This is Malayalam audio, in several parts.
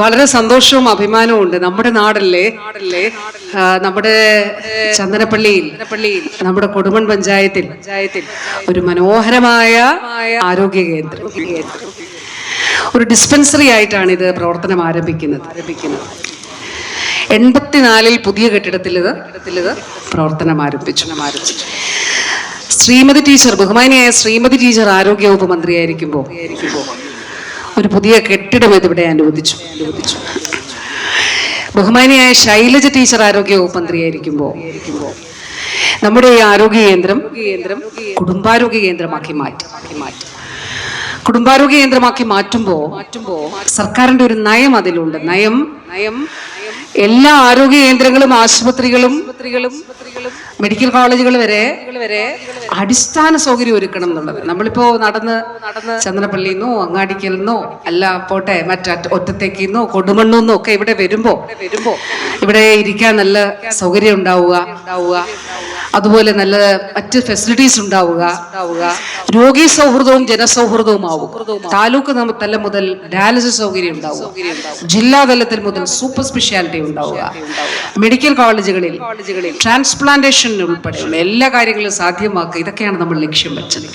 വളരെ സന്തോഷവും അഭിമാനവും ഉണ്ട്. നമ്മുടെ നാടല്ലേ നമ്മുടെ ചന്ദനപ്പള്ളിയിൽ നമ്മുടെ കൊടുമൺ പഞ്ചായത്തിൽ ഒരു മനോഹരമായ ആരോഗ്യ കേന്ദ്രം, ഒരു ഡിസ്പെൻസറി ആയിട്ടാണ് ഇത് പ്രവർത്തനം ആരംഭിക്കുന്നത്. 84 പുതിയ കെട്ടിടത്തിൽ ഇത് പ്രവർത്തനം ആരംഭിച്ചു. ശ്രീമതി ടീച്ചർ, ബഹുമാനിയായ ശ്രീമതി ടീച്ചർ ആരോഗ്യവകുപ്പ് മന്ത്രിയായിരിക്കുമ്പോൾ ഒരു പുതിയ കെട്ടിടം ഇതിവിടെ അനുവദിച്ചു. ബഹുമാനിയായ ശൈലജ ടീച്ചർ ആരോഗ്യവകുപ്പ് മന്ത്രിയായിരിക്കുമ്പോൾ നമ്മുടെ ഈ ആരോഗ്യ കേന്ദ്രം കുടുംബാരോഗ്യ കേന്ദ്രമാക്കി മാറ്റി. കുടുംബാരോഗ്യ കേന്ദ്രമാക്കി മാറ്റുമ്പോൾ സർക്കാരിന്റെ ഒരു നയം അതിലുണ്ട്. നയം എല്ലാ ആരോഗ്യ കേന്ദ്രങ്ങളും ആശുപത്രികളും മെഡിക്കൽ കോളേജുകൾ വരെ അടിസ്ഥാന സൗകര്യം ഒരുക്കണം എന്നുള്ളത്. നമ്മളിപ്പോ നടന്ന് ചന്ദനപ്പള്ളിയിൽ നിന്നോ അങ്ങാടിക്കൽ നിന്നോ അല്ല പോട്ടെ ഒറ്റത്തേക്കിന്നോ കൊടുമണ്ണെന്നോ ഒക്കെ ഇവിടെ വരുമ്പോ ഇവിടെ ഇരിക്കാൻ നല്ല സൗകര്യം ഉണ്ടാവുക, അതുപോലെ നല്ല മറ്റ് ഫെസിലിറ്റീസ് ഉണ്ടാവുക, രോഗീ സൗഹൃദവും ജനസൗഹൃദവും ആവും. താലൂക്ക് തലം മുതൽ ഡയാലിസിസ് സൗകര്യം ഉണ്ടാവുക, ജില്ലാ തലത്തിൽ മുതൽ സൂപ്പർ സ്പെഷ്യാലിറ്റി ഉണ്ടാവുക, മെഡിക്കൽ കോളേജുകളിൽ ട്രാൻസ്പ്ലാന്റേഷൻ ഉൾപ്പെടെയുള്ള എല്ലാ കാര്യങ്ങളും സാധ്യമാക്കുക. ഇതൊക്കെയാണ് നമ്മൾ ലക്ഷ്യം വെച്ചത്.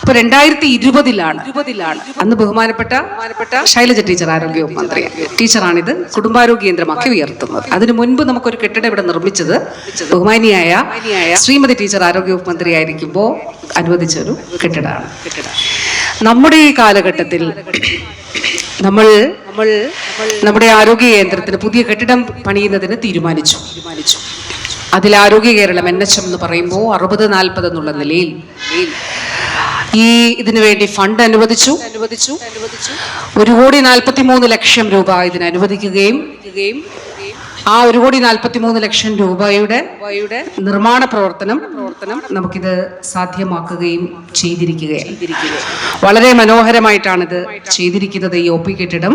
അപ്പൊ 2020 അന്ന് ബഹുമാനപ്പെട്ട ശൈലജ ടീച്ചർ ആരോഗ്യവകുപ്പ് മന്ത്രി ടീച്ചറാണിത് കുടുംബാരോഗ്യ കേന്ദ്രമാക്കി ഉയർത്തുന്നത്. അതിനു മുൻപ് നമുക്കൊരു കെട്ടിടം ഇവിടെ നിർമ്മിച്ചത് ബഹുമാനിയായ ശ്രീമതി ടീച്ചർ ആരോഗ്യവകുപ്പ് മന്ത്രി ആയിരിക്കുമ്പോൾ അനുവദിച്ചൊരു കെട്ടിടമാണ്. നമ്മുടെ ഈ കാലഘട്ടത്തിൽ നമ്മൾ നമ്മുടെ ആരോഗ്യ കേന്ദ്രത്തിന് പുതിയ കെട്ടിടം പണിയുന്നതിന് തീരുമാനിച്ചു. അതിൽ ആരോഗ്യ കേരളം NHM എന്ന് പറയുമ്പോൾ 60-40 എന്നുള്ള നിലയിൽ ഇതിനു വേണ്ടി ഫണ്ട് അനുവദിച്ചു. 1,43,00,000 രൂപ ഇതിന് അനുവദിക്കുകയും ആ 1,43,00,000 രൂപയുടെ നിർമ്മാണ പ്രവർത്തനം നമുക്കിത് സാധ്യമാക്കുകയും ചെയ്തിരിക്കുകയാണ്. വളരെ മനോഹരമായിട്ടാണ് ഇത് ചെയ്തിരിക്കുന്നത്. ഈ OP കെട്ടിടം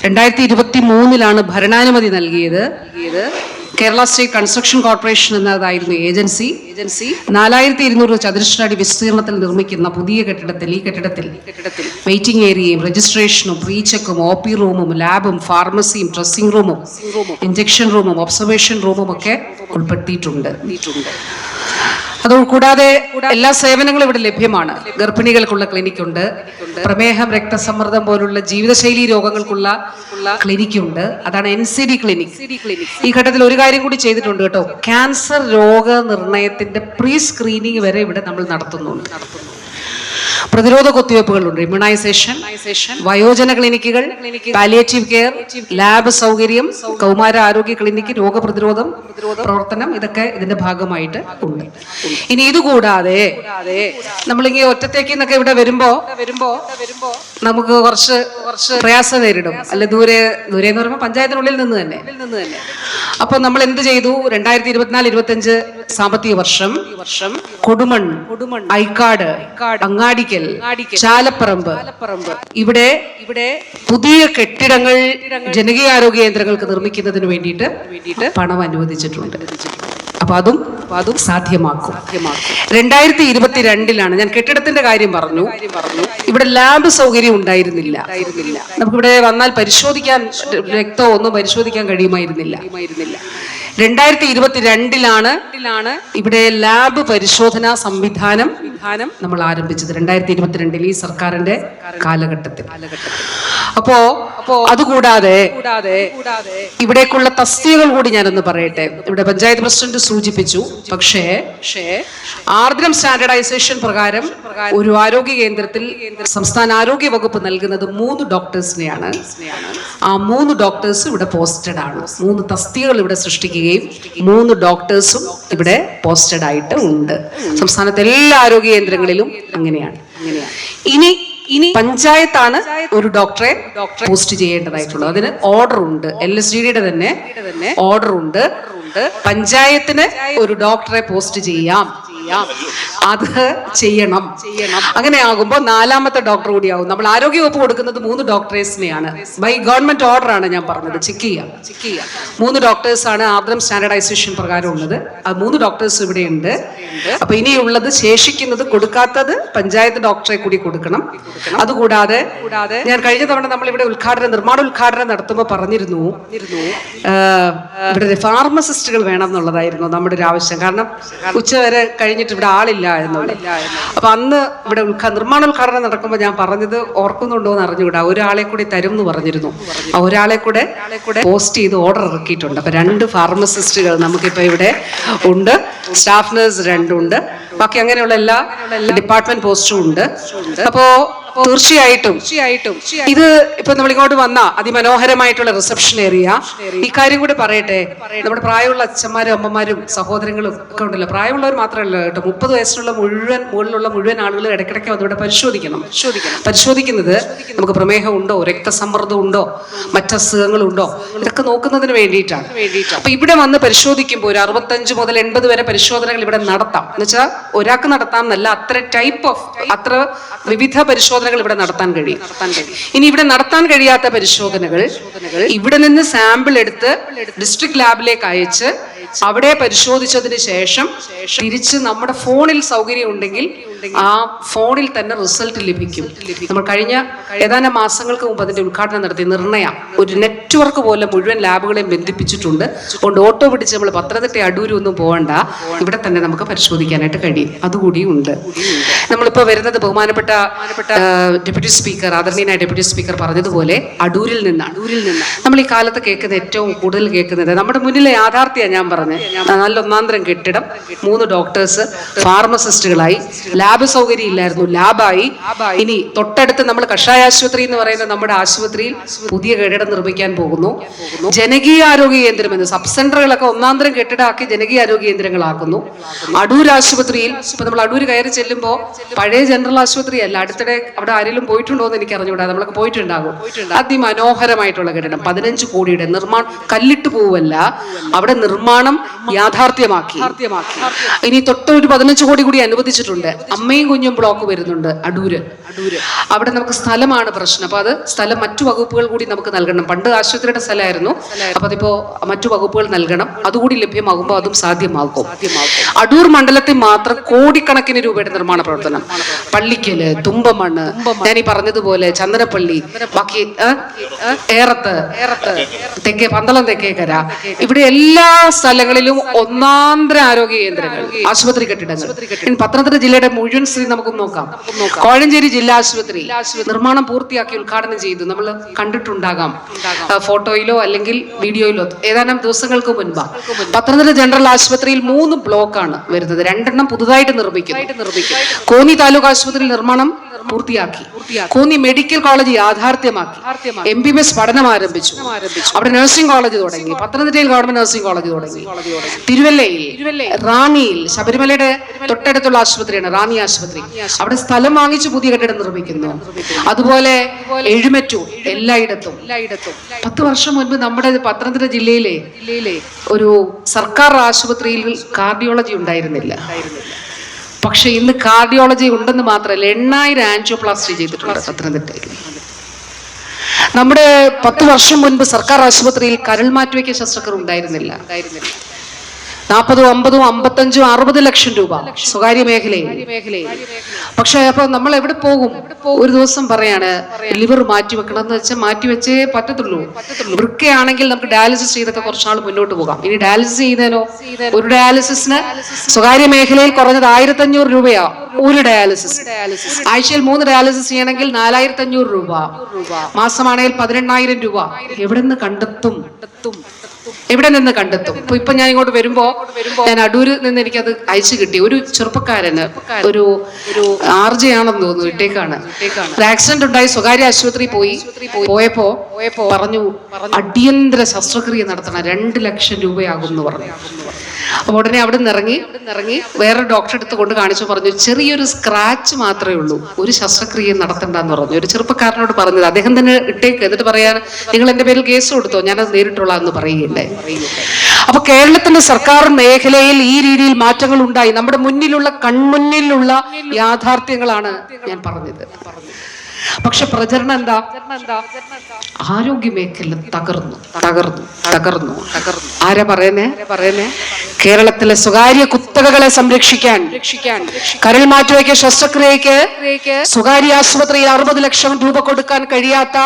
2023 ഭരണാനുമതി നൽകിയത്. കേരള സ്റ്റേറ്റ് കൺസ്ട്രക്ഷൻ കോർപ്പറേഷൻ എന്നതായിരുന്നു ഏജൻസി. 4200 ചതുരശ്ര അടി വിസ്തീർണത്തിൽ നിർമ്മിക്കുന്ന പുതിയ കെട്ടിടത്തിൽ ഈ കെട്ടിടത്തിൽ വെയിറ്റിംഗ് ഏരിയയും രജിസ്ട്രേഷനും പ്രീചെക്കും OP റൂമും ലാബും ഫാർമസിയും ഡ്രസ്സിംഗ് റൂമും ഇഞ്ചക്ഷൻ റൂമും ഒബ്സർവേഷൻ റൂമും ഒക്കെ ഉൾപ്പെടുത്തിയിട്ടുണ്ട്. അതുകൂടാതെ എല്ലാ സേവനങ്ങളും ഇവിടെ ലഭ്യമാണ്. ഗർഭിണികൾക്കുള്ള ക്ലിനിക്കുണ്ട്, പ്രമേഹം രക്തസമ്മർദ്ദം പോലുള്ള ജീവിതശൈലി രോഗങ്ങൾക്കുള്ള ക്ലിനിക്കുണ്ട്. അതാണ് NCD ക്ലിനിക്. ഈ ഘട്ടത്തിൽ ഒരു കാര്യം കൂടി ചെയ്തിട്ടുണ്ട് കേട്ടോ. ക്യാൻസർ രോഗനിർണയത്തിന്റെ പ്രീ സ്ക്രീനിങ് വരെ ഇവിടെ നമ്മൾ നടത്തുന്നുണ്ട്. പ്രതിരോധ കുത്തിവയ്പ്പുകളുണ്ട്, ഇമ്മ്യൂണൈസേഷൻ, വയോജന ക്ലിനിക്കുകൾ, പാലിയേറ്റീവ് കെയർ, ലാബ് സൗകര്യം, കൗമാര ആരോഗ്യ ക്ലിനിക്ക്, രോഗപ്രതിരോധം പ്രവർത്തനം, ഇതൊക്കെ ഇതിന്റെ ഭാഗമായിട്ട് ഉണ്ട്. ഇനി ഇതുകൂടാതെ നമ്മളിങ്ങനെ ഒറ്റത്തേക്ക് ഇവിടെ വരുമ്പോ നമുക്ക് കുറച്ച് പ്രയാസം നേരിടും. അല്ല ദൂരെ എന്ന് പറയുമ്പോൾ പഞ്ചായത്തിനുള്ളിൽ നിന്ന് തന്നെ. അപ്പൊ നമ്മൾ എന്ത് ചെയ്തു? 2024-25 സാമ്പത്തിക വർഷം കൊടുമൺ, ഐക്കാട്, അങ്ങാടിക്കൽ, ചാലപ്പറമ്പ് ഇവിടെ പുതിയ കെട്ടിടങ്ങൾ ജനകീയ ആരോഗ്യ കേന്ദ്രങ്ങൾക്ക് നിർമ്മിക്കുന്നതിന് വേണ്ടിയിട്ട് പണം അനുവദിച്ചിട്ടുണ്ട്. അപ്പൊ അതും സാധ്യമാക്കും. 2022 ഞാൻ കെട്ടിടത്തിന്റെ കാര്യം പറഞ്ഞു. ഇവിടെ ലാബ് സൗകര്യം ഉണ്ടായിരുന്നില്ല. നമുക്കിവിടെ വന്നാൽ പരിശോധിക്കാൻ രക്തമോ ഒന്നും പരിശോധിക്കാൻ കഴിയുമായിരുന്നില്ല. 2022 ഇവിടെ ലാബ് പരിശോധനാ സംവിധാനം നമ്മൾ ആരംഭിച്ചത്. 2022 ഈ സർക്കാരിന്റെ കാലഘട്ടത്തിൽ. അപ്പോ അതുകൂടാതെ ഇവിടേക്കുള്ള തസ്തികകൾ കൂടി ഞാനൊന്ന് പറയട്ടെ. ഇവിടെ പഞ്ചായത്ത് പ്രസിഡന്റ് സൂചിപ്പിച്ചു. പക്ഷേ ആർദ്രം സ്റ്റാൻഡർഡൈസേഷൻ പ്രകാരം ഒരു ആരോഗ്യ കേന്ദ്രത്തിൽ സംസ്ഥാന ആരോഗ്യ വകുപ്പ് നൽകുന്നത് 3 ഡോക്ടേഴ്സിനെയാണ്. ആ 3 ഡോക്ടേഴ്സും ഇവിടെ പോസ്റ്റഡ് ആണ്. 3 തസ്തികകൾ ഇവിടെ സൃഷ്ടിക്കുകയും 3 ഡോക്ടേഴ്സും ഇവിടെ പോസ്റ്റഡ് ആയിട്ട് ഉണ്ട്. സംസ്ഥാനത്തെ എല്ലാ ആരോഗ്യ കേന്ദ്രങ്ങളിലും അങ്ങനെയാണ്. ഇനി പഞ്ചായത്താണ് ഒരു ഡോക്ടറെ പോസ്റ്റ് ചെയ്യേണ്ടതായിട്ടുള്ളത്. അതിന് ഓർഡർ ഉണ്ട്. LSDയുടെ തന്നെ ഓർഡർ ഉണ്ട്. പഞ്ചായത്തിന് ഒരു ഡോക്ടറെ പോസ്റ്റ് ചെയ്യാം അത് ചെയ്യണം. അങ്ങനെ ആകുമ്പോൾ 4ാമത്തെ ഡോക്ടർ കൂടിയാവും. നമ്മൾ ആരോഗ്യവകുപ്പ് കൊടുക്കുന്നത് 3 ഡോക്ടേഴ്സിനെയാണ്. ബൈ ഗവൺമെന്റ് ഓർഡർ ആണ് ഞാൻ പറഞ്ഞത്. ചെക്ക് ചെയ്യാം. 3 ഡോക്ടേഴ്സാണ് ആർദ്രം സ്റ്റാൻഡർഡൈസേഷൻ പ്രകാരം ഉള്ളത്. ആ 3 ഡോക്ടേഴ്സ് ഇവിടെ ഉണ്ട്. അപ്പൊ ഇനിയുള്ളത് ശേഷിക്കുന്നത് കൊടുക്കാത്തത് പഞ്ചായത്ത് ഡോക്ടറെ കൂടി കൊടുക്കണം. അതുകൂടാതെ ഞാൻ കഴിഞ്ഞ തവണ നമ്മൾ ഇവിടെ നിർമ്മാണ ഉദ്ഘാടനം നടത്തുമ്പോൾ പറഞ്ഞിരുന്നു, ഇവിടെ ഫാർമസിസ്റ്റുകൾ വേണം എന്നുള്ളതായിരുന്നു നമ്മുടെ ഒരു ആവശ്യം. കാരണം ഉച്ചവരെ കഴിഞ്ഞിട്ട് ഇവിടെ ആളില്ല എന്നുള്ളത്. അപ്പൊ അന്ന് ഇവിടെ നിർമ്മാണ ഉദ്ഘാടനം നടക്കുമ്പോൾ ഞാൻ പറഞ്ഞത് ഓർക്കുന്നുണ്ടോ എന്ന് അറിഞ്ഞുകൂടാ, ഒരാളെ കൂടി തരും എന്ന് പറഞ്ഞിരുന്നു. ആ ഒരാളെ കൂടെ പോസ്റ്റ് ചെയ്ത് ഓർഡർ ഇറക്കിയിട്ടുണ്ട്. അപ്പൊ 2 ഫാർമസിസ്റ്റുകൾ നമുക്കിപ്പോ ഇവിടെ ഉണ്ട്. സ്റ്റാഫ് നഴ്സ് 2 ഉണ്ട്. ബാക്കി അങ്ങനെയുള്ള എല്ലാ ഡിപ്പാർട്ട്മെന്റ് പോസ്റ്റും ഉണ്ട്. അപ്പോ തീർച്ചയായിട്ടും ഇത് ഇപ്പൊ നമ്മൾ ഇങ്ങോട്ട് വന്ന അതിമനോഹരമായിട്ടുള്ള റിസപ്ഷൻ ഏരിയ. ഈ കാര്യം കൂടി പറയട്ടെ, നമ്മുടെ പ്രായമുള്ള അച്ഛന്മാരും അമ്മമാരും സഹോദരങ്ങളും ഒക്കെ ഉണ്ടല്ലോ, പ്രായമുള്ളവർ മാത്രമല്ല കേട്ടോ, 30 വയസ്സിലുള്ള മുകളിലുള്ള മുഴുവൻ ആളുകൾ ഇടയ്ക്കിടയ്ക്ക് വന്നിവിടെ പരിശോധിക്കുന്നത് നമുക്ക് പ്രമേഹം ഉണ്ടോ, രക്തസമ്മർദ്ദം ഉണ്ടോ, മറ്റസുഖങ്ങളുണ്ടോ, ഇതൊക്കെ നോക്കുന്നതിന് വേണ്ടിയിട്ടാണ്. അപ്പൊ ഇവിടെ വന്ന് പരിശോധിക്കുമ്പോൾ ഒരു 65 മുതൽ 80 വരെ പരിശോധനകൾ ഇവിടെ നടത്താം. എന്ന് വെച്ചാൽ ഒരാൾക്ക് നടത്താം എന്നല്ല, അത്ര വിവിധ പരിശോധനകൾ ഇവിടെ നടത്താൻ കഴിയും. ഇനി ഇവിടെ നടത്താൻ കഴിയാത്ത പരിശോധനകൾ ഇവിടെ നിന്ന് സാമ്പിൾ എടുത്ത് ഡിസ്ട്രിക്ട് ലാബിലേക്ക് അയച്ച് അവിടെ പരിശോധിച്ചതിന് ശേഷം തിരിച്ച് നമ്മുടെ ഫോണിൽ സൗകര്യം ഉണ്ടെങ്കിൽ ആ ഫോണിൽ തന്നെ റിസൾട്ട് ലഭിക്കും. നമ്മൾ കഴിഞ്ഞ ഏതാനും മാസങ്ങൾക്ക് മുമ്പ് അതിന്റെ ഉദ്ഘാടനം നടത്തി. നിർണയ ഒരു നെറ്റ്വർക്ക് പോലെ മുഴുവൻ ലാബുകളെയും ബന്ധിപ്പിച്ചിട്ടുണ്ട്. അതുകൊണ്ട് ഓട്ടോ പിടിച്ച് നമ്മൾ പത്തനംതിട്ട അടൂരൊന്നും പോകണ്ട, ഇവിടെ തന്നെ നമുക്ക് പരിശോധിക്കാനായിട്ട് കഴിയും. അതുകൂടി ഉണ്ട്. നമ്മളിപ്പോ വരുന്നത് ബഹുമാനപ്പെട്ട ഡെപ്യൂട്ടി സ്പീക്കർ, ആദരണീയനായ ഡെപ്യൂട്ടി സ്പീക്കർ പറഞ്ഞതുപോലെ അടൂരിൽ നിന്നാണ്. നമ്മൾ ഈ കാലത്ത് കേൾക്കുന്നത്, ഏറ്റവും കൂടുതൽ കേൾക്കുന്നത്, നമ്മുടെ മുന്നിലെ യാഥാർത്ഥ്യമാണ് ഞാൻ പറഞ്ഞത്. നല്ല ഒന്നാന്തരം കെട്ടിടം, 3 ഡോക്ടേഴ്സ്, ഫാർമസിസ്റ്റുകളായി, ലാബ് സൗകര്യം ഇല്ലായിരുന്നു, ലാബായി. ഇനി തൊട്ടടുത്ത് നമ്മൾ കഷായ ആശുപത്രി എന്ന് പറയുന്ന നമ്മുടെ ആശുപത്രിയിൽ പുതിയ കെട്ടിടം നിർമ്മിക്കാൻ പോകുന്നു. ജനകീയ ആരോഗ്യ കേന്ദ്രം എന്ന് സബ് സെന്ററുകളൊക്കെ ഒന്നാന്തരം കെട്ടിടമാക്കി ജനകീയ ആരോഗ്യ കേന്ദ്രങ്ങളാക്കുന്നു. അടൂർ ആശുപത്രിയിൽ ഇപ്പൊ നമ്മൾ അടൂർ കയറി ചെല്ലുമ്പോൾ പഴയ ജനറൽ ആശുപത്രി അല്ല, അടുത്തിടെ അവിടെ ആരെങ്കിലും പോയിട്ടുണ്ടോ എന്ന് എനിക്ക് അറിഞ്ഞുകൂടാ, നമ്മളൊക്കെ പോയിട്ടുണ്ടാകും. അതിമനോഹരമായിട്ടുള്ള കെട്ടിടം, 15 കോടിയുടെ നിർമ്മാണം, കല്ലിട്ട് പോവല്ല, അവിടെ നിർമ്മാണം യാഥാർത്ഥ്യമാക്കി. ഇനി തൊട്ടൊരു 15 കോടി കൂടി അനുവദിച്ചിട്ടുണ്ട്. അമ്മയും കുഞ്ഞും ബ്ലോക്ക് വരുന്നുണ്ട് അടൂര്. അവിടെ നമുക്ക് സ്ഥലമാണ് പ്രശ്നം. അപ്പൊ അത് സ്ഥലം മറ്റു വകുപ്പുകൾ കൂടി നമുക്ക് നൽകണം. പണ്ട് ആശുപത്രിയുടെ സ്ഥലമായിരുന്നു, അപ്പൊ അതിപ്പോ മറ്റു വകുപ്പുകൾ നൽകണം. അതുകൂടി ലഭ്യമാകുമ്പോൾ അതും സാധ്യമാകും. അടൂർ മണ്ഡലത്തിൽ മാത്രം കോടിക്കണക്കിന് രൂപയുടെ നിർമ്മാണ പ്രവർത്തനം. പള്ളിക്കല്, തുമ്പമണ്ണ്, ഞാൻ ഈ പറഞ്ഞതുപോലെ ചന്ദനപ്പള്ളി, ബാക്കി ഏറത്ത്, പന്തളം തെക്കേക്കര, ഇവിടെ എല്ലാ സ്ഥലങ്ങളിലും ഒന്നാന്തര ആരോഗ്യ കേന്ദ്രങ്ങൾ, ആശുപത്രി കെട്ടിടങ്ങൾ. പത്തനംതിട്ട ജില്ലയുടെ മുഴുവൻ സ്ഥിതി നമുക്ക് നോക്കാം. കോഴഞ്ചേരി ജില്ലാ ആശുപത്രി നിർമ്മാണം പൂർത്തിയാക്കി ഉദ്ഘാടനം ചെയ്തു. നമ്മൾ കണ്ടിട്ടുണ്ടാകാം ഫോട്ടോയിലോ അല്ലെങ്കിൽ വീഡിയോയിലോ. ഏതാനും ദിവസങ്ങൾക്ക് മുൻപ് പത്തനംതിട്ട ജനറൽ ആശുപത്രിയിൽ 3 ബ്ലോക്കാണ് വരുന്നത്. 2 പുതുതായിട്ട് നിർമ്മിക്കും. കോന്നി താലൂക്ക് ആശുപത്രിയിൽ നിർമ്മാണം പൂർത്തിയാക്കി. കോന്നി മെഡിക്കൽ കോളേജ് യാഥാർത്ഥ്യമാക്കി. MBBS പഠനം ആരംഭിച്ചു. അവിടെ നഴ്സിംഗ് കോളേജ് തുടങ്ങി. പത്തനംതിട്ടയിൽ ഗവൺമെന്റ് നഴ്സിംഗ് കോളേജ് തുടങ്ങി. തിരുവല്ലയിൽ, റാന്നിയിൽ, ശബരിമലയുടെ തൊട്ടടുത്തുള്ള ആശുപത്രിയാണ് റാന്നി ആശുപത്രി, അവിടെ സ്ഥലം വാങ്ങിച്ച് പുതിയ കെട്ടിടം നിർമ്മിക്കുന്നു. അതുപോലെ എഴുമറ്റൂർ, എല്ലായിടത്തും. 10 വർഷം മുൻപ് നമ്മുടെ പത്തനംതിട്ട ജില്ലയിലെ ഒരു സർക്കാർ ആശുപത്രിയിൽ കാർഡിയോളജി ഉണ്ടായിരുന്നില്ല. പക്ഷെ ഇന്ന് കാർഡിയോളജി ഉണ്ടെന്ന് മാത്രമല്ല, 8000 ആൻജിയോപ്ലാസ്റ്റി ചെയ്തിട്ടുണ്ട് പത്തനംതിട്ടയിൽ. നമ്മുടെ 10 വർഷം മുൻപ് സർക്കാർ ആശുപത്രിയിൽ കരൾ മാറ്റിവെക്കൽ ശസ്ത്രക്രിയ ഉണ്ടായിരുന്നില്ല. 40, 50, 55, 60 ലക്ഷം രൂപ സ്വകാര്യ മേഖലയിൽ. പക്ഷെ അപ്പൊ നമ്മൾ എവിടെ പോകും? ഒരു ദിവസം പറയാണ് ലിവർ മാറ്റിവെക്കണം എന്ന് വെച്ചാൽ മാറ്റിവെച്ചേ പറ്റത്തുള്ളൂ. വൃക്കയാണെങ്കിൽ നമുക്ക് ഡയാലിസിസ് ചെയ്തൊക്കെ കുറച്ചാൾ മുന്നോട്ട് പോകാം. ഇനി ഡയാലിസിസ് ചെയ്യുന്നതിനോ, ഒരു ഡയാലിസിസിന് സ്വകാര്യ മേഖലയിൽ കുറഞ്ഞത് 1500 രൂപയാ ഒരു ഡയാലിസിസ്. ആഴ്ചയിൽ 3 ഡയാലിസിസ് ചെയ്യണമെങ്കിൽ 4500 രൂപ, മാസമാണെങ്കിൽ 18000 രൂപ. എവിടെ നിന്ന് കണ്ടെത്തും? ഇപ്പൊ ഞാൻ ഇങ്ങോട്ട് വരുമ്പോ ഞാൻ അടൂരിൽ നിന്ന് എനിക്കത് അയച്ചു കിട്ടി. ഒരു ചെറുപ്പക്കാരന്, ഒരു RJ ആണെന്ന് തോന്നുന്നു, ഇട്ടേക്കാണ്. ഒരു ആക്സിഡന്റ് ഉണ്ടായി, സ്വകാര്യ ആശുപത്രി പോയപ്പോ പറഞ്ഞു അടിയന്തര ശസ്ത്രക്രിയ നടത്തണം, 2 ലക്ഷം രൂപയാകും എന്ന് പറഞ്ഞു. അപ്പോൾ ഉടനെ അവിടെ നിന്ന് ഇറങ്ങി വേറെ ഡോക്ടറെ അടുത്ത് കൊണ്ട് കാണിച്ചു, പറഞ്ഞു ചെറിയൊരു സ്ക്രാച്ച് മാത്രമേ ഉള്ളൂ, ഒരു ശസ്ത്രക്രിയ നടത്തണ്ടെന്ന് പറഞ്ഞു. ഒരു ചെറുപ്പക്കാരനോട് പറഞ്ഞത്, അദ്ദേഹം തന്നെ ഇട്ടേക്ക്, എന്നിട്ട് പറയാൻ നിങ്ങൾ എൻ്റെ പേരിൽ കേസ് കൊടുത്തോ, ഞാനത് നേരിട്ടുള്ള എന്ന് പറയുകയുണ്ടായി. അപ്പൊ കേരളത്തിന്റെ സർക്കാർ മേഖലയിൽ ഈ രീതിയിൽ മാറ്റങ്ങൾ ഉണ്ടായി. നമ്മുടെ കൺമുന്നിലുള്ള യാഥാർത്ഥ്യങ്ങളാണ് ഞാൻ പറഞ്ഞത്. പക്ഷെ പ്രചരണം എന്താ? ആരോഗ്യ മേഖല തകർന്നു. ആരാ പറയുന്നേ? കേരളത്തിലെ സ്വകാര്യ കുത്തകകളെ സംരക്ഷിക്കാൻ കരൾ മാറ്റിവയ്ക്ക ശസ്ത്രക്രിയക്ക് സ്വകാര്യ ആശുപത്രിയിൽ 60 ലക്ഷം രൂപ കൊടുക്കാൻ കഴിയാത്ത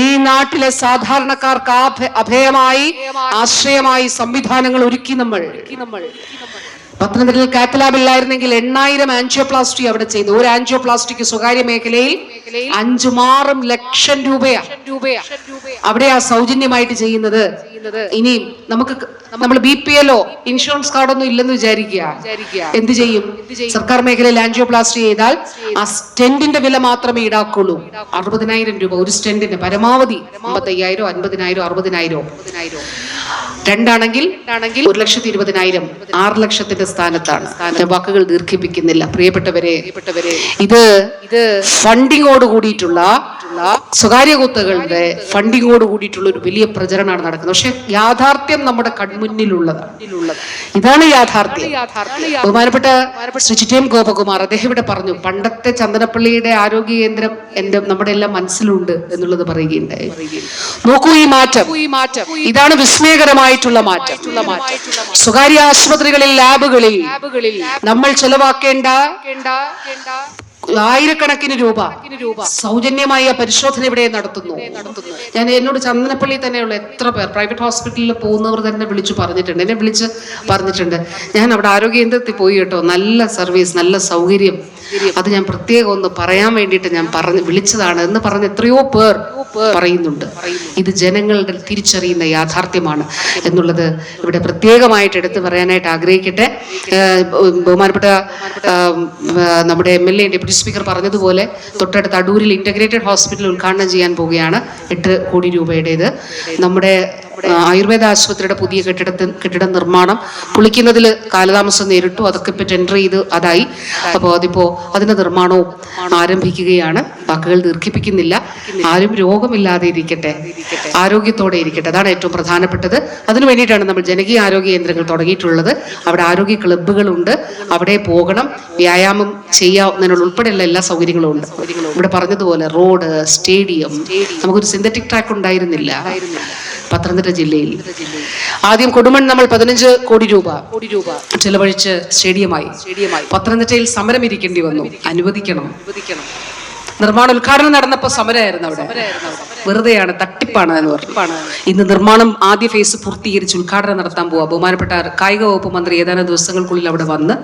ഈ നാട്ടിലെ സാധാരണക്കാർക്ക് അഭയമായി ആശ്രയമായി സംവിധാനങ്ങൾ ഒരുക്കി നമ്മൾ. പത്തനംതിട്ടയിൽ കാത്തലാബ് ഇല്ലായിരുന്നെങ്കിൽ 8000 ആൻജിയോപ്ലാസ്റ്റി അവിടെ ചെയ്തു. ഒരു ആൻജിയോപ്ലാസ്റ്റിക്ക് സ്വകാര്യ മേഖലയിൽ 5-6 ലക്ഷം രൂപയാ അവിടെയാ സൗജന്യമായിട്ട് ചെയ്യുന്നത്. ഇനി നമ്മൾ BPL ഇൻഷുറൻസ് കാർഡൊന്നും ഇല്ലെന്ന് വിചാരിക്കുക, എന്ത് ചെയ്യും? സർക്കാർ മേഖലയിൽ ആൻജിയോപ്ലാസ്റ്റി ചെയ്താൽ ആ സ്റ്റെന്റിന്റെ വില മാത്രമേ ഈടാക്കുള്ളൂ. 60,000 രൂപ ഒരു സ്റ്റെന്റിന്, പരമാവധി 55,000, 50,000, 60,000. രണ്ടാണെങ്കിൽ 1,20,000, 6 ലക്ഷത്തിന്റെ സ്ഥാനത്താണ്. വാക്കുകൾ ദീർഘിപ്പിക്കുന്നില്ല. പ്രിയപ്പെട്ടവരെ, ഇത് ഫണ്ടിങ്ങോട് കൂടിയിട്ടുള്ള സ്വകാര്യ കുത്തകളുടെ ഫണ്ടിങ്ങോട് കൂടിയിട്ടുള്ള ഒരു വലിയ പ്രചരണമാണ് നടക്കുന്നത്. പക്ഷെ യാഥാർത്ഥ്യം നമ്മുടെ കൺമുന്നിലുള്ളതാണ്. ഇതാണ് യാഥാർത്ഥ്യം. ബഹുമാനപ്പെട്ട ശ്രീ ചിറ്റയം ഗോപകുമാർ അദ്ദേഹം ഇവിടെ പറഞ്ഞു, പണ്ടത്തെ ചന്ദനപ്പള്ളിയുടെ ആരോഗ്യ കേന്ദ്രം നമ്മുടെ എല്ലാം മനസ്സിലുണ്ട് എന്നുള്ളത് പറയുകയുണ്ടായി. നോക്കൂ ഈ മാറ്റം, ഇതാണ് വിസ്മയകരമായിട്ടുള്ള മാറ്റം. സ്വകാര്യ ആശുപത്രികളിൽ, ലാബുകളിൽ നമ്മൾ ചെലവാക്കേണ്ട ആയിരക്കണക്കിന് രൂപ സൗജന്യമായ പരിശോധന ഇവിടെ നടത്തുന്നു. എന്നോട് ചന്ദനപ്പള്ളി തന്നെയുള്ള എത്ര പേർ പ്രൈവറ്റ് ഹോസ്പിറ്റലിൽ പോകുന്നവർ തന്നെ എന്നെ വിളിച്ച് പറഞ്ഞിട്ടുണ്ട്, ഞാൻ അവിടെ ആരോഗ്യ കേന്ദ്രത്തിൽ പോയി കേട്ടോ, നല്ല സർവീസ്, നല്ല സൗകര്യം, അത് ഞാൻ പ്രത്യേകം ഒന്ന് പറയാൻ വേണ്ടിയിട്ട് ഞാൻ വിളിച്ചതാണ് എന്ന് പറഞ്ഞ് എത്രയോ പേർ പറയുന്നുണ്ട്. ഇത് ജനങ്ങളുടെ തിരിച്ചറിയുന്ന യാഥാർത്ഥ്യമാണ് എന്നുള്ളത് ഇവിടെ പ്രത്യേകമായിട്ട് എടുത്തു പറയാനായിട്ട് ആഗ്രഹിക്കട്ടെ. ബഹുമാനപ്പെട്ട നമ്മുടെ MLA ഡെപ്യൂട്ടി സ്പീക്കർ പറഞ്ഞതുപോലെ തൊട്ടടുത്ത് അടൂരിൽ ഇന്റഗ്രേറ്റഡ് ഹോസ്പിറ്റൽ ഉദ്ഘാടനം ചെയ്യാൻ പോവുകയാണ്. 8 കോടി രൂപയുടേത്. നമ്മുടെ ആയുർവേദ ആശുപത്രിയുടെ പുതിയ കെട്ടിട നിർമ്മാണം പൊളിക്കുന്നതിൽ കാലതാമസം നേരിട്ടു. അതൊക്കെ ഇപ്പൊ ടെൻഡർ ചെയ്ത് അതായി. അപ്പോൾ അതിന്റെ നിർമ്മാണവും ആരംഭിക്കുകയാണ്. വാക്കുകൾ ദീർഘിപ്പിക്കുന്നില്ല. ആരും രോഗമില്ലാതെ ഇരിക്കട്ടെ, ആരോഗ്യത്തോടെ ഇരിക്കട്ടെ, അതാണ് ഏറ്റവും പ്രധാനപ്പെട്ടത്. അതിനു വേണ്ടിയിട്ടാണ് നമ്മൾ ജനകീയ ആരോഗ്യ കേന്ദ്രങ്ങൾ തുടങ്ങിയിട്ടുള്ളത്. അവിടെ ആരോഗ്യ ക്ലബ്ബുകളുണ്ട്, അവിടെ പോകണം, വ്യായാമം ചെയ്യാവുന്നതിനുള്ള ഉൾപ്പെടെയുള്ള എല്ലാ സൗകര്യങ്ങളും ഉണ്ട്. ഇവിടെ പറഞ്ഞതുപോലെ റോഡ്, സ്റ്റേഡിയം, നമുക്കൊരു സിന്തറ്റിക് ട്രാക്ക് ഉണ്ടായിരുന്നില്ല പത്തനംതിട്ട ജില്ലയിൽ. ആദ്യം കൊടുമൺ നമ്മൾ 15 കോടി രൂപ ചെലവഴിച്ച് സ്റ്റേഡിയമായി. പത്തനംതിട്ടയിൽ സമരം ഇരിക്കേണ്ടി വന്നു, അനുവദിക്കണം. നിർമ്മാണ ഉദ്ഘാടനം നടന്നപ്പോൾ സമരമായിരുന്നു അവിടെ. വെറുതെയാണ്, തട്ടിപ്പാണ് എന്ന് പറഞ്ഞു. ഇന്ന് നിർമ്മാണം ആദ്യ ഫേസ് പൂർത്തീകരിച്ച് ഉദ്ഘാടനം നടത്താൻ പോവാ. ബഹുമാനപ്പെട്ട കായിക വകുപ്പ് മന്ത്രി ഏതാനും ദിവസങ്ങൾക്കുള്ളിൽ അവിടെ വന്ന്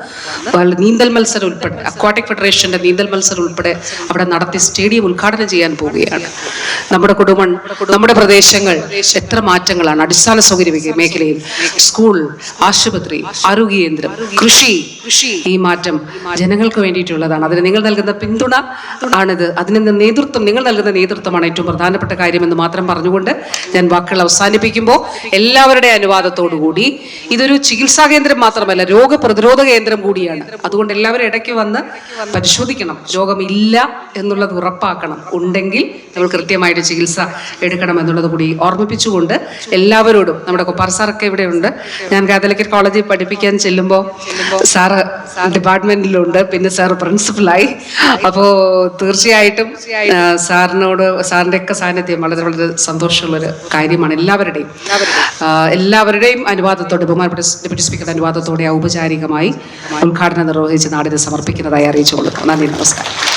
നീന്തൽ മത്സരം ഉൾപ്പെടെ, അക്വാട്ടിക് ഫെഡറേഷന്റെ നീന്തൽ മത്സരം ഉൾപ്പെടെ അവിടെ നടത്തി സ്റ്റേഡിയം ഉദ്ഘാടനം ചെയ്യാൻ പോവുകയാണ്. നമ്മുടെ കൊടുമൺ, നമ്മുടെ പ്രദേശങ്ങൾ എത്ര മാറ്റങ്ങളാണ് അടിസ്ഥാന സൗകര്യ മേഖലയിൽ. സ്കൂൾ, ആശുപത്രി, ആരോഗ്യ കേന്ദ്രം, കൃഷി. ഈ മാറ്റം ജനങ്ങൾക്ക് വേണ്ടിയിട്ടുള്ളതാണ്. അതിന് നിങ്ങൾ നൽകുന്ന പിന്തുണ ആണിത്. അതിന് നിങ്ങൾ നൽകുന്ന നേതൃത്വമാണ് ഏറ്റവും പ്രധാനപ്പെട്ട കാര്യമെന്ന് മാത്രം പറഞ്ഞുകൊണ്ട് ഞാൻ വാക്കുകൾ അവസാനിപ്പിക്കുമ്പോൾ, എല്ലാവരുടെ അനുവാദത്തോടുകൂടി, ഇതൊരു ചികിത്സാ കേന്ദ്രം മാത്രമല്ല, രോഗപ്രതിരോധ കേന്ദ്രം കൂടിയാണ്. അതുകൊണ്ട് എല്ലാവരും ഇടയ്ക്ക് വന്ന് പരിശോധിക്കണം. രോഗമില്ല എന്നുള്ളത് ഉറപ്പാക്കണം. ഉണ്ടെങ്കിൽ നമ്മൾ കൃത്യമായിട്ട് ചികിത്സ എടുക്കണം എന്നുള്ളത് കൂടി ഓർമ്മിപ്പിച്ചുകൊണ്ട് എല്ലാവരോടും, നമ്മുടെ കൊപ്പാർ സാറൊക്കെ ഇവിടെ ഉണ്ട്. ഞാൻ കാത്തലിക് കോളേജിൽ പഠിപ്പിക്കാൻ ചെല്ലുമ്പോൾ സാറ് ഡിപ്പാർട്ട്മെന്റിലുണ്ട്, പിന്നെ സാറ് പ്രിൻസിപ്പലായി. അപ്പോൾ തീർച്ചയായിട്ടും സാറിന്റെ ഒക്കെ സാന്നിധ്യം വളരെ വളരെ സന്തോഷമുള്ളൊരു കാര്യമാണ്. എല്ലാവരുടെയും അനുവാദത്തോടെ, ബഹുമാനപ്പെട്ട ഡെപ്യൂട്ടി സ്പീക്കറുടെ അനുവാദത്തോടെ ഔപചാരികമായി ഉദ്ഘാടനം നിർവഹിച്ച് നാടിന് സമർപ്പിക്കുന്നതായി അറിയിച്ചു കൊടുക്കാം. നന്ദി, നമസ്കാരം.